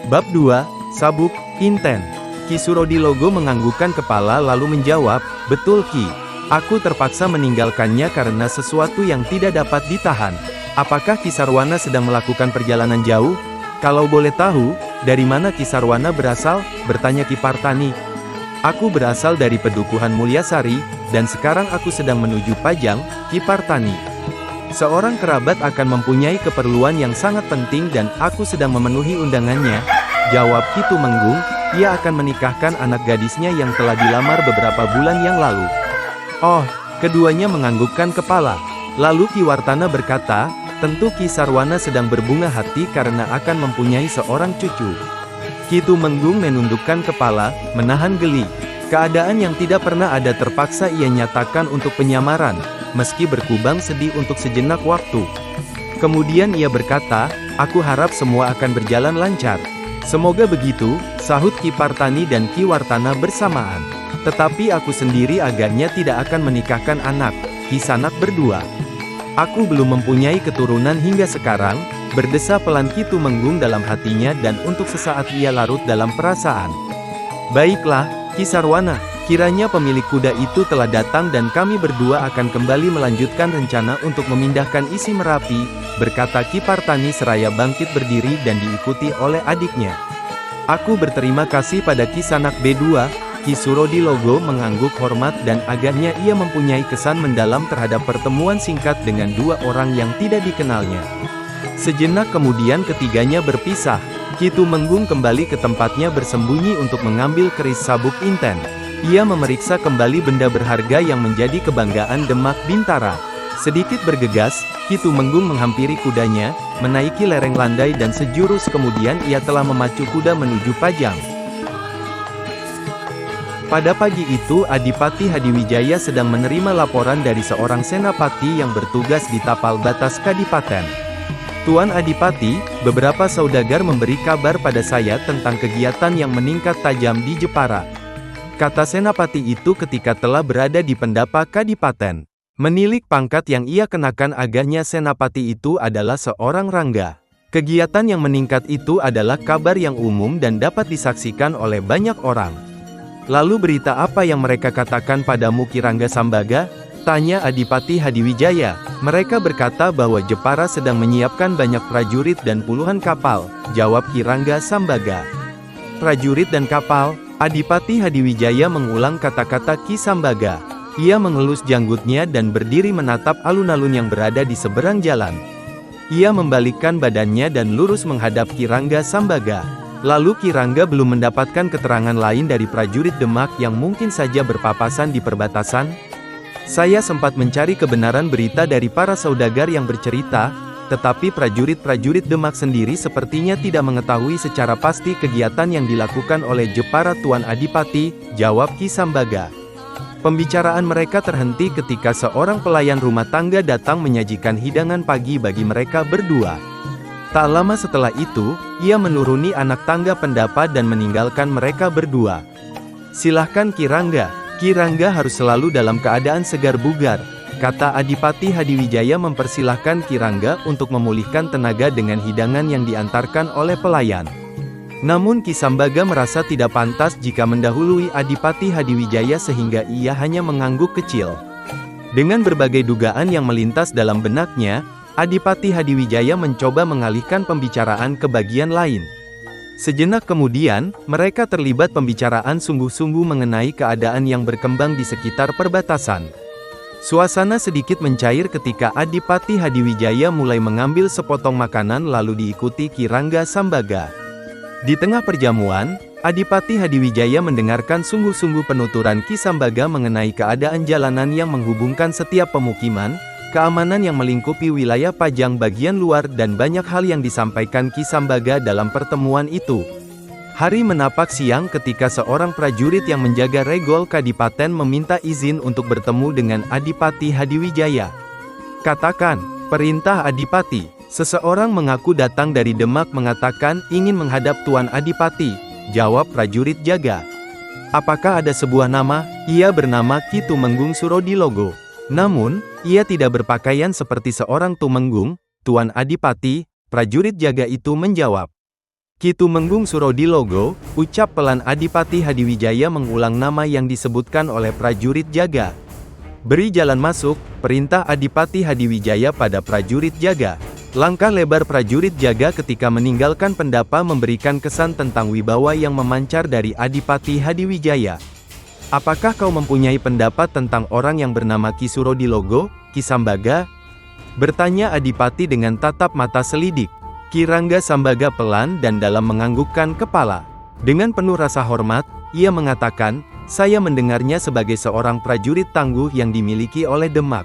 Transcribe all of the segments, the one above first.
Bab 2, Sabuk, Inten. Ki Surodilogo menganggukkan kepala lalu menjawab, "Betul Ki. Aku terpaksa meninggalkannya karena sesuatu yang tidak dapat ditahan." "Apakah Ki Sarwana sedang melakukan perjalanan jauh? Kalau boleh tahu, dari mana Ki Sarwana berasal?" bertanya Ki Partani. "Aku berasal dari Pedukuhan Mulyasari, dan sekarang aku sedang menuju Pajang, Ki Partani. Seorang kerabat akan mempunyai keperluan yang sangat penting dan aku sedang memenuhi undangannya," jawab Ki Tumenggung. "Ia akan menikahkan anak gadisnya yang telah dilamar beberapa bulan yang lalu." "Oh," keduanya menganggukkan kepala. Lalu Ki Wartana berkata, "Tentu Ki Sarwana sedang berbunga hati karena akan mempunyai seorang cucu." Ki Tumenggung menundukkan kepala, menahan geli. Keadaan yang tidak pernah ada terpaksa ia nyatakan untuk penyamaran, meski berkubang sedih untuk sejenak waktu. Kemudian ia berkata, "Aku harap semua akan berjalan lancar." "Semoga begitu," sahut Ki Partani dan Ki Wartana bersamaan. "Tetapi aku sendiri agaknya tidak akan menikahkan anak, Ki Sanak berdua. Aku belum mempunyai keturunan hingga sekarang," berdesa pelan Ki Tumenggung dalam hatinya dan untuk sesaat ia larut dalam perasaan. "Baiklah, Ki Sarwana, kiranya pemilik kuda itu telah datang dan kami berdua akan kembali melanjutkan rencana untuk memindahkan isi Merapi," berkata Ki Partani seraya bangkit berdiri dan diikuti oleh adiknya. "Aku berterima kasih pada Ki Sanak B2, Ki Surodilogo mengangguk hormat dan agaknya ia mempunyai kesan mendalam terhadap pertemuan singkat dengan dua orang yang tidak dikenalnya. Sejenak kemudian ketiganya berpisah. Ki Tumenggung kembali ke tempatnya bersembunyi untuk mengambil keris sabuk Inten. Ia memeriksa kembali benda berharga yang menjadi kebanggaan Demak Bintara. Sedikit bergegas, Ki Tumenggung menghampiri kudanya, menaiki lereng landai dan sejurus kemudian ia telah memacu kuda menuju Pajang. Pada pagi itu Adipati Hadiwijaya sedang menerima laporan dari seorang senapati yang bertugas di tapal batas Kadipaten. "Tuan Adipati, beberapa saudagar memberi kabar pada saya tentang kegiatan yang meningkat tajam di Jepara," kata senapati itu ketika telah berada di pendapa Kadipaten. Menilik pangkat yang ia kenakan agaknya senapati itu adalah seorang rangga. Kegiatan yang meningkat itu adalah kabar yang umum dan dapat disaksikan oleh banyak orang. "Lalu berita apa yang mereka katakan padamu Ki Rangga Sambaga?" tanya Adipati Hadiwijaya. "Mereka berkata bahwa Jepara sedang menyiapkan banyak prajurit dan puluhan kapal," jawab Ki Rangga Sambaga. "Prajurit dan kapal?" Adipati Hadiwijaya mengulang kata-kata Ki Sambaga. Ia mengelus janggutnya dan berdiri menatap alun-alun yang berada di seberang jalan. Ia membalikkan badannya dan lurus menghadap Ki Rangga Sambaga. Lalu Ki Rangga belum mendapatkan keterangan lain dari prajurit Demak yang mungkin saja berpapasan di perbatasan? "Saya sempat mencari kebenaran berita dari para saudagar yang bercerita, tetapi prajurit-prajurit Demak sendiri sepertinya tidak mengetahui secara pasti kegiatan yang dilakukan oleh Jepara Tuan Adipati," jawab Ki Sambaga. Pembicaraan mereka terhenti ketika seorang pelayan rumah tangga datang menyajikan hidangan pagi bagi mereka berdua. Tak lama setelah itu, ia menuruni anak tangga pendapa dan meninggalkan mereka berdua. "Silahkan Ki Rangga. Ki Rangga harus selalu dalam keadaan segar bugar," kata Adipati Hadiwijaya mempersilahkan Ki Rangga untuk memulihkan tenaga dengan hidangan yang diantarkan oleh pelayan. Namun Ki Sambaga merasa tidak pantas jika mendahului Adipati Hadiwijaya sehingga ia hanya mengangguk kecil. Dengan berbagai dugaan yang melintas dalam benaknya, Adipati Hadiwijaya mencoba mengalihkan pembicaraan ke bagian lain. Sejenak kemudian, mereka terlibat pembicaraan sungguh-sungguh mengenai keadaan yang berkembang di sekitar perbatasan. Suasana sedikit mencair ketika Adipati Hadiwijaya mulai mengambil sepotong makanan lalu diikuti Ki Rangga Sambaga. Di tengah perjamuan, Adipati Hadiwijaya mendengarkan sungguh-sungguh penuturan Ki Sambaga mengenai keadaan jalanan yang menghubungkan setiap pemukiman, keamanan yang melingkupi wilayah Pajang bagian luar dan banyak hal yang disampaikan Ki Sambaga dalam pertemuan itu. Hari menapak siang ketika seorang prajurit yang menjaga regol Kadipaten meminta izin untuk bertemu dengan Adipati Hadiwijaya. "Katakan, perintah Adipati." "Seseorang mengaku datang dari Demak mengatakan ingin menghadap Tuan Adipati," jawab prajurit jaga. "Apakah ada sebuah nama?" "Ia bernama Ki Tumenggung Surodilogo. Namun, ia tidak berpakaian seperti seorang tumenggung, Tuan Adipati," prajurit jaga itu menjawab. Ki Tumenggung Surodilogo, ucap pelan Adipati Hadiwijaya mengulang nama yang disebutkan oleh prajurit jaga. Beri jalan masuk, perintah Adipati Hadiwijaya pada prajurit jaga. Langkah lebar prajurit jaga ketika meninggalkan pendapa memberikan kesan tentang wibawa yang memancar dari Adipati Hadiwijaya. Apakah kau mempunyai pendapat tentang orang yang bernama Ki Surodilogo, Ki Sambaga? Bertanya Adipati dengan tatap mata selidik. Ki Rangga Sambaga pelan dan dalam menganggukkan kepala. Dengan penuh rasa hormat, ia mengatakan, saya mendengarnya sebagai seorang prajurit tangguh yang dimiliki oleh Demak.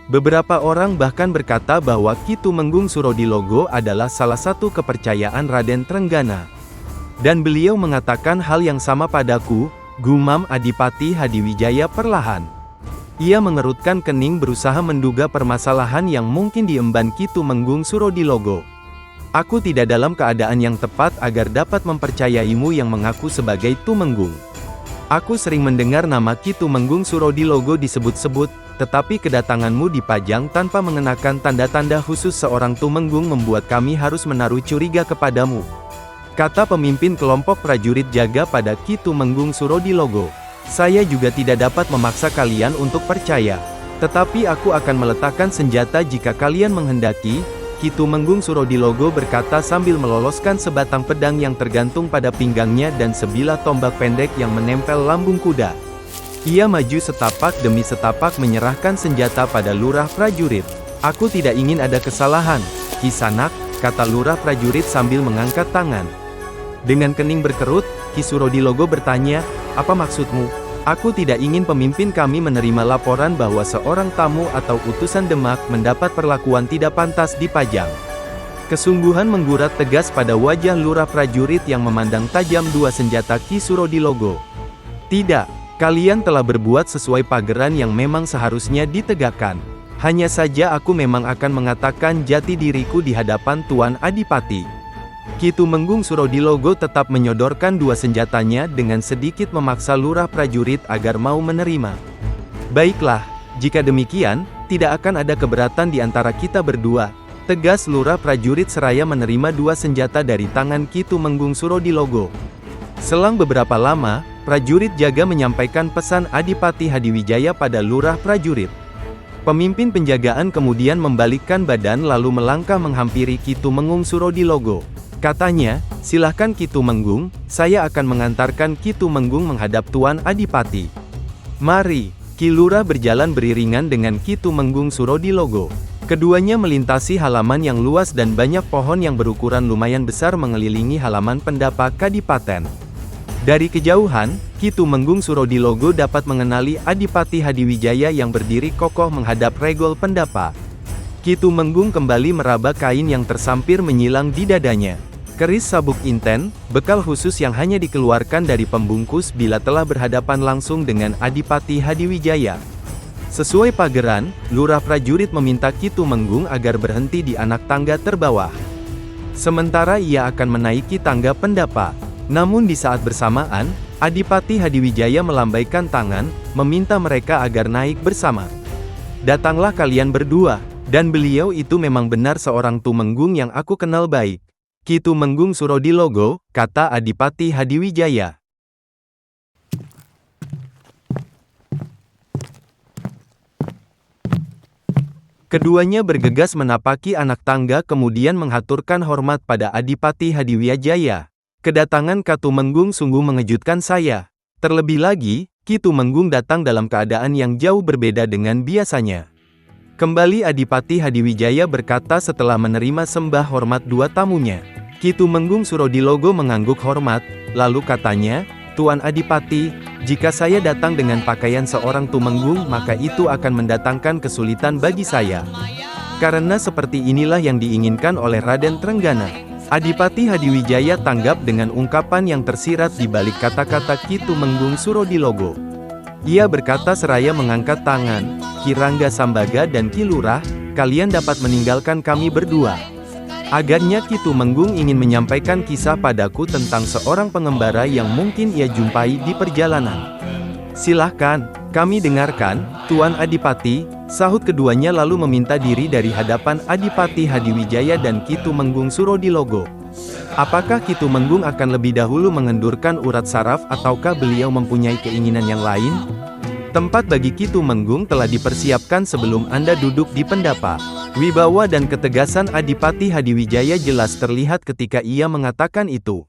Beberapa orang bahkan berkata bahwa Ki Tumenggung Surodilogo adalah salah satu kepercayaan Raden Trenggana. Dan beliau mengatakan hal yang sama padaku, gumam Adipati Hadiwijaya perlahan. Ia mengerutkan kening berusaha menduga permasalahan yang mungkin diemban Ki Tumenggung Surodilogo. Aku tidak dalam keadaan yang tepat agar dapat mempercayaimu yang mengaku sebagai Tumenggung. Aku sering mendengar nama Ki Tumenggung Surodilogo disebut-sebut, tetapi kedatanganmu di Pajang tanpa mengenakan tanda-tanda khusus seorang Tumenggung membuat kami harus menaruh curiga kepadamu. Kata pemimpin kelompok prajurit jaga pada Ki Tumenggung Surodilogo. Saya juga tidak dapat memaksa kalian untuk percaya. Tetapi aku akan meletakkan senjata jika kalian menghendaki. Ki Tumenggung Surodilogo berkata sambil meloloskan sebatang pedang yang tergantung pada pinggangnya dan sebilah tombak pendek yang menempel lambung kuda. Ia maju setapak demi setapak menyerahkan senjata pada lurah prajurit. Aku tidak ingin ada kesalahan, Ki Sanak, kata lurah prajurit sambil mengangkat tangan. Dengan kening berkerut, Ki Surodilogo bertanya, apa maksudmu? Aku tidak ingin pemimpin kami menerima laporan bahwa seorang tamu atau utusan Demak mendapat perlakuan tidak pantas di Pajang. Kesungguhan menggurat tegas pada wajah lurah prajurit yang memandang tajam dua senjata Ki Surodilogo. Tidak, kalian telah berbuat sesuai pageran yang memang seharusnya ditegakkan. Hanya saja aku memang akan mengatakan jati diriku di hadapan Tuan Adipati. Ki Tumenggung Surodilogo tetap menyodorkan dua senjatanya dengan sedikit memaksa lurah prajurit agar mau menerima. Baiklah, jika demikian, tidak akan ada keberatan di antara kita berdua, tegas lurah prajurit seraya menerima dua senjata dari tangan Ki Tumenggung Surodilogo. Selang beberapa lama, prajurit jaga menyampaikan pesan Adipati Hadiwijaya pada lurah prajurit. Pemimpin penjagaan kemudian membalikkan badan lalu melangkah menghampiri Ki Tumenggung Surodilogo. Katanya, silahkan Ki Tumenggung, saya akan mengantarkan Ki Tumenggung menghadap Tuan Adipati. Mari, Ki Lurah berjalan beriringan dengan Ki Tumenggung Surodilogo. Keduanya melintasi halaman yang luas dan banyak pohon yang berukuran lumayan besar mengelilingi halaman pendapa Kadipaten. Dari kejauhan, Ki Tumenggung Surodilogo dapat mengenali Adipati Hadiwijaya yang berdiri kokoh menghadap regol pendapa. Ki Tumenggung kembali meraba kain yang tersampir menyilang di dadanya. Keris sabuk inten, bekal khusus yang hanya dikeluarkan dari pembungkus bila telah berhadapan langsung dengan Adipati Hadiwijaya. Sesuai pageran, lurah prajurit meminta Ki Tumenggung agar berhenti di anak tangga terbawah. Sementara ia akan menaiki tangga pendapa. Namun di saat bersamaan, Adipati Hadiwijaya melambaikan tangan, meminta mereka agar naik bersama. Datanglah kalian berdua, dan beliau itu memang benar seorang Tumenggung yang aku kenal baik. Ki Tumenggung Surodilogo, kata Adipati Hadiwijaya. Keduanya bergegas menapaki anak tangga kemudian menghaturkan hormat pada Adipati Hadiwijaya. Kedatangan Ki Tumenggung sungguh mengejutkan saya. Terlebih lagi, Ki Tumenggung datang dalam keadaan yang jauh berbeda dengan biasanya. Kembali Adipati Hadiwijaya berkata setelah menerima sembah hormat dua tamunya. Ki Tumenggung Surodilogo mengangguk hormat, lalu katanya, Tuan Adipati, jika saya datang dengan pakaian seorang Tumenggung maka itu akan mendatangkan kesulitan bagi saya. Karena seperti inilah yang diinginkan oleh Raden Trenggana. Adipati Hadiwijaya tanggap dengan ungkapan yang tersirat di balik kata-kata Ki Tumenggung Surodilogo. Ia berkata seraya mengangkat tangan, Ki Rangga Sambaga dan Ki Lurah, kalian dapat meninggalkan kami berdua. Agaknya Ki Tumenggung ingin menyampaikan kisah padaku tentang seorang pengembara yang mungkin ia jumpai di perjalanan. Silahkan, kami dengarkan, Tuan Adipati, sahut keduanya lalu meminta diri dari hadapan Adipati Hadiwijaya dan Ki Tumenggung Surodilogo. Apakah Ki Tumenggung akan lebih dahulu mengendurkan urat saraf ataukah beliau mempunyai keinginan yang lain? Tempat bagi Ki Tumenggung telah dipersiapkan sebelum Anda duduk di pendapa. Wibawa dan ketegasan Adipati Hadiwijaya jelas terlihat ketika ia mengatakan itu.